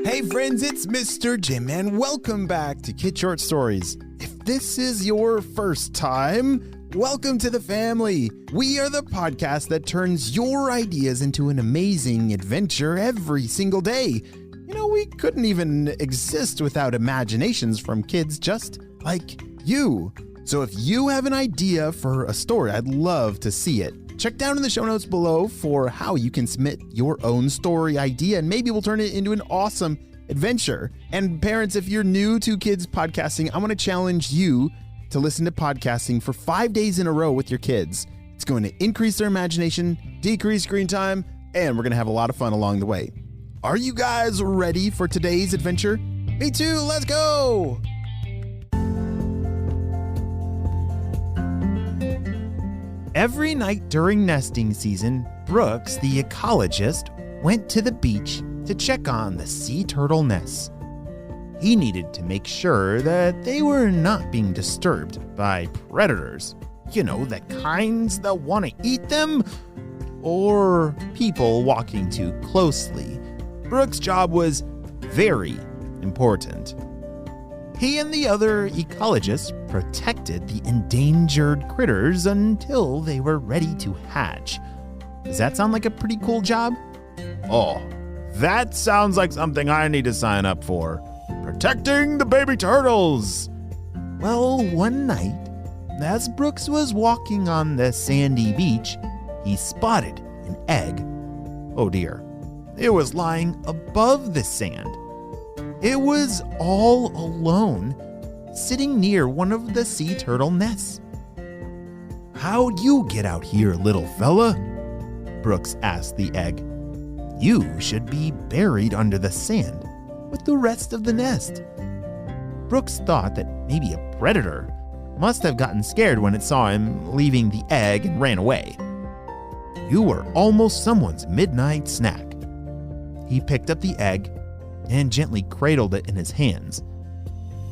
Hey friends, it's Mr. Jim and welcome back to Kid Short Stories. If this is your first time, welcome to the family. We are the podcast that turns your ideas into an amazing adventure every single day. You know, we couldn't even exist without imaginations from kids just like you. So if you have an idea for a story, I'd love to see it. Check down in the show notes below for how you can submit your own story idea, and maybe we'll turn it into an awesome adventure. And parents, if you're new to kids podcasting, I want to challenge you to listen to podcasting for 5 days in a row with your kids. It's going to increase their imagination, decrease screen time, and we're going to have a lot of fun along the way. Are you guys ready for today's adventure? Me too, let's go! Every night during nesting season, Brooks, the ecologist, went to the beach to check on the sea turtle nests. He needed to make sure that they were not being disturbed by predators. You know, the kinds that want to eat them, or people walking too closely. Brooks' job was very important. He and the other ecologists protected the endangered critters until they were ready to hatch. Does that sound like a pretty cool job? Oh, that sounds like something I need to sign up for. Protecting the baby turtles. Well, one night, as Brooks was walking on the sandy beach, he spotted an egg. Oh dear, it was lying above the sand. It was all alone, sitting near one of the sea turtle nests. "How'd you get out here, little fella?" Brooks asked the egg. "You should be buried under the sand with the rest of the nest." Brooks thought that maybe a predator must have gotten scared when it saw him leaving the egg and ran away. "You were almost someone's midnight snack." He picked up the egg and gently cradled it in his hands.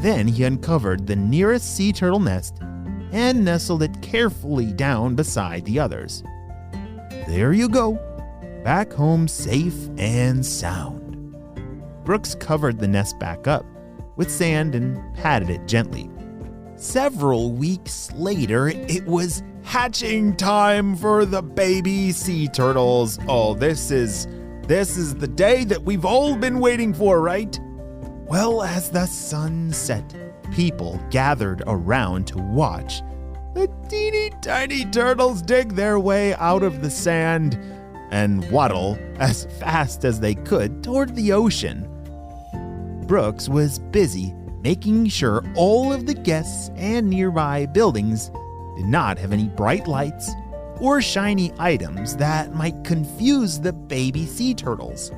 Then he uncovered the nearest sea turtle nest and nestled it carefully down beside the others. "There you go, back home safe and sound." Brooks covered the nest back up with sand and patted it gently. Several weeks later, it was hatching time for the baby sea turtles. Oh, this is the day that we've all been waiting for, right? Well, as the sun set, people gathered around to watch the teeny tiny turtles dig their way out of the sand and waddle as fast as they could toward the ocean. Brooks was busy making sure all of the guests and nearby buildings did not have any bright lights or shiny items that might confuse the baby sea turtles.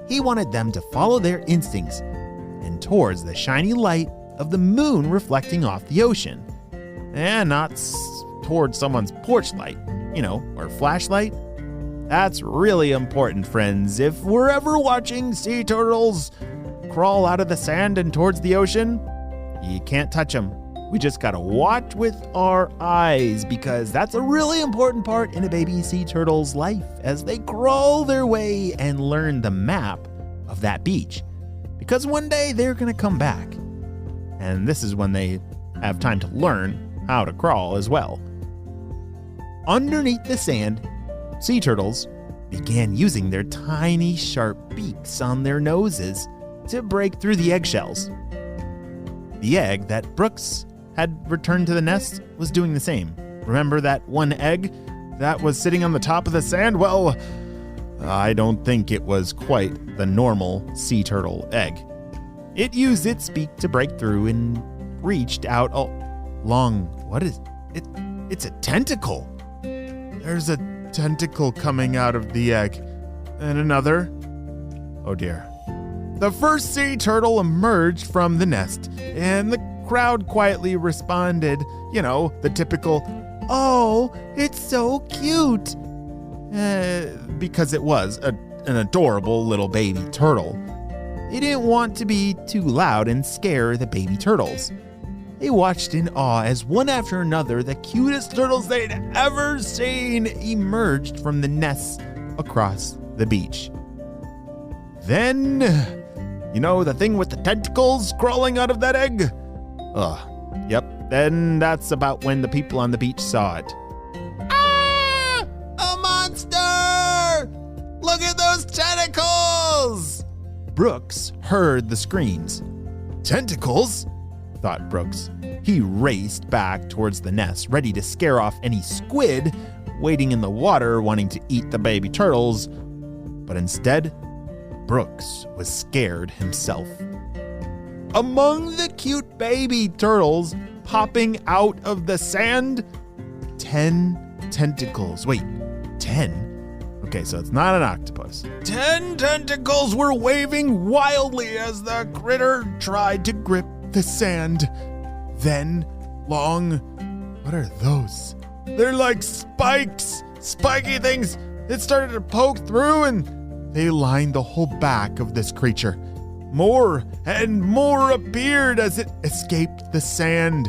He wanted them to follow their instincts and towards the shiny light of the moon reflecting off the ocean, and not towards someone's porch light, or flashlight. That's really important, friends. If we're ever watching sea turtles crawl out of the sand and towards the ocean, you can't touch them. We just gotta watch with our eyes, because that's a really important part in a baby sea turtle's life as they crawl their way and learn the map of that beach. Because one day they're gonna come back. And this is when they have time to learn how to crawl as well. Underneath the sand, sea turtles began using their tiny sharp beaks on their noses to break through the eggshells. The egg that Brooks had returned to the nest was doing the same. Remember that one egg that was sitting on the top of the sand? Well, I don't think it was quite the normal sea turtle egg. It used its beak to break through and reached out what is it? It's a tentacle. There's a tentacle coming out of the egg. And another. Oh dear. The first sea turtle emerged from the nest, and the crowd quietly responded, the typical, "Oh, it's so cute," because it was an adorable little baby turtle. They didn't want to be too loud and scare the baby turtles. They watched in awe as one after another the cutest turtles they'd ever seen emerged from the nests across the beach. Then You know, the thing with the tentacles crawling out of that egg? Ugh, yep. Then that's about when the people on the beach saw it. Ah! A monster! Look at those tentacles! Brooks heard the screams. Tentacles? Thought Brooks. He raced back towards the nest, ready to scare off any squid waiting in the water wanting to eat the baby turtles. But instead, Brooks was scared himself. Among the cute baby turtles popping out of the sand, 10 tentacles. Wait, 10? Okay, so it's not an octopus. 10 tentacles were waving wildly as the critter tried to grip the sand. Then, what are those? They're like spikes, spiky things. It started to poke through and they lined the whole back of this creature. More and more appeared as it escaped the sand.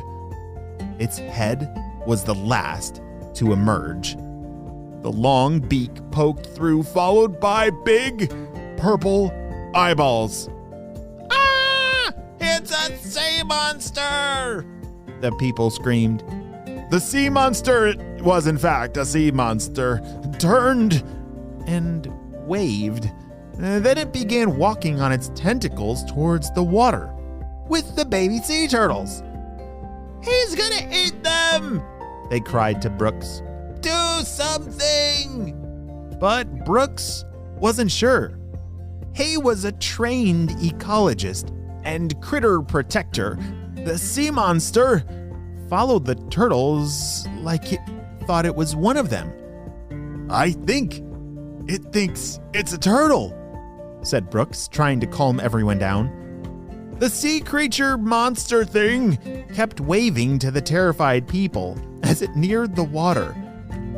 Its head was the last to emerge. The long beak poked through, followed by big purple eyeballs. Ah! It's a sea monster! The people screamed. The sea monster, it was in fact a sea monster, turned and waved. Then it began walking on its tentacles towards the water with the baby sea turtles. He's gonna eat them! They cried to Brooks. Do something! But Brooks wasn't sure. He was a trained ecologist and critter protector. The sea monster followed the turtles like it thought it was one of them. I think it thinks it's a turtle, said Brooks, trying to calm everyone down. The sea creature monster thing kept waving to the terrified people as it neared the water.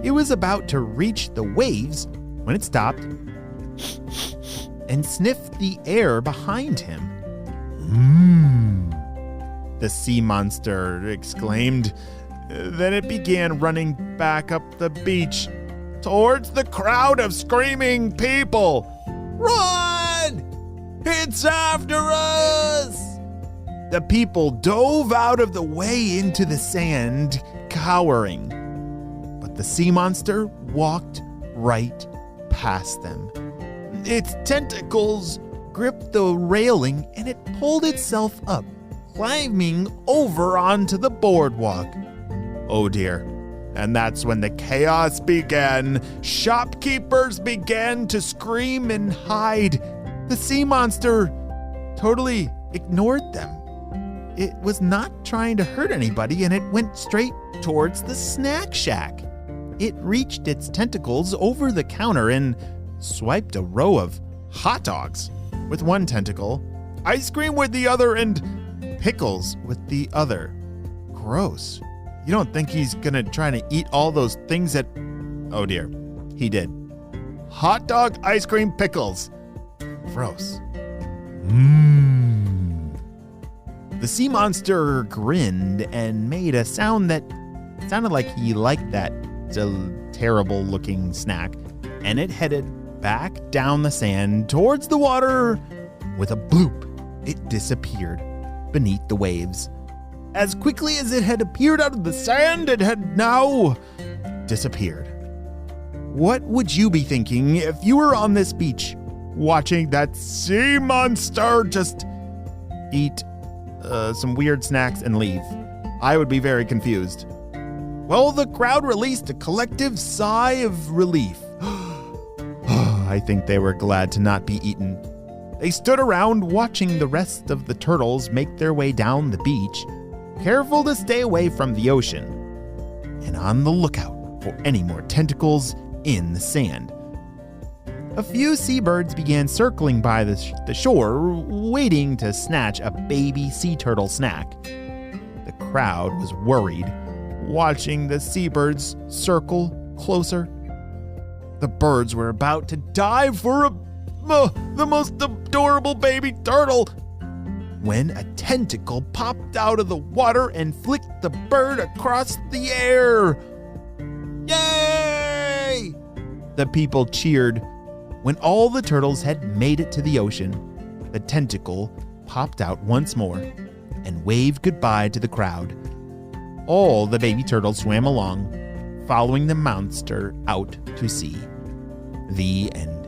It was about to reach the waves when it stopped and sniffed the air behind him. The sea monster exclaimed. Then it began running back up the beach towards the crowd of screaming people. Run! It's after us! The people dove out of the way into the sand, cowering. But the sea monster walked right past them. Its tentacles gripped the railing and it pulled itself up, climbing over onto the boardwalk. Oh dear. And that's when the chaos began. Shopkeepers began to scream and hide. The sea monster totally ignored them. It was not trying to hurt anybody, and it went straight towards the snack shack. It reached its tentacles over the counter and swiped a row of hot dogs with one tentacle, ice cream with the other, and pickles with the other. Gross. You don't think he's gonna try to eat all those things that... Oh dear, he did. Hot dog, ice cream, pickles. Gross. The sea monster grinned and made a sound that sounded like he liked that terrible looking snack, and it headed back down the sand towards the water. With a bloop, it disappeared beneath the waves. As quickly as it had appeared out of the sand, it had now disappeared. What would you be thinking if you were on this beach watching that sea monster just eat some weird snacks and leave? I would be very confused. Well, the crowd released a collective sigh of relief. I think they were glad to not be eaten. They stood around watching the rest of the turtles make their way down the beach, careful to stay away from the ocean, and on the lookout for any more tentacles in the sand. A few seabirds began circling by the shore, waiting to snatch a baby sea turtle snack. The crowd was worried, watching the seabirds circle closer. The birds were about to dive for the most adorable baby turtle when a tentacle popped out of the water and flicked the bird across the air. Yay! The people cheered when all the turtles had made it to the ocean. the tentacle popped out once more and waved goodbye to the crowd. All the baby turtles swam along, following the monster out to sea. The end.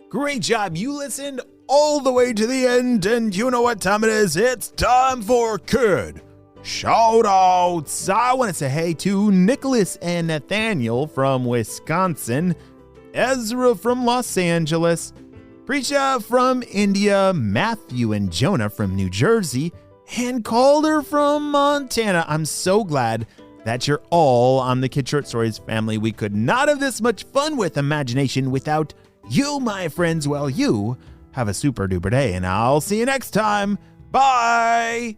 Great job. You listened all the way to the end, and you know what time it is. It's time for Kid Shoutouts. I want to say hey to Nicholas and Nathaniel from Wisconsin, Ezra from Los Angeles, Prisha from India, Matthew and Jonah from New Jersey, and Calder from Montana. I'm so glad that you're all on the Kid Short Stories family. We could not have this much fun with imagination without you, my friends. Well, you have a super duper day, and I'll see you next time. Bye!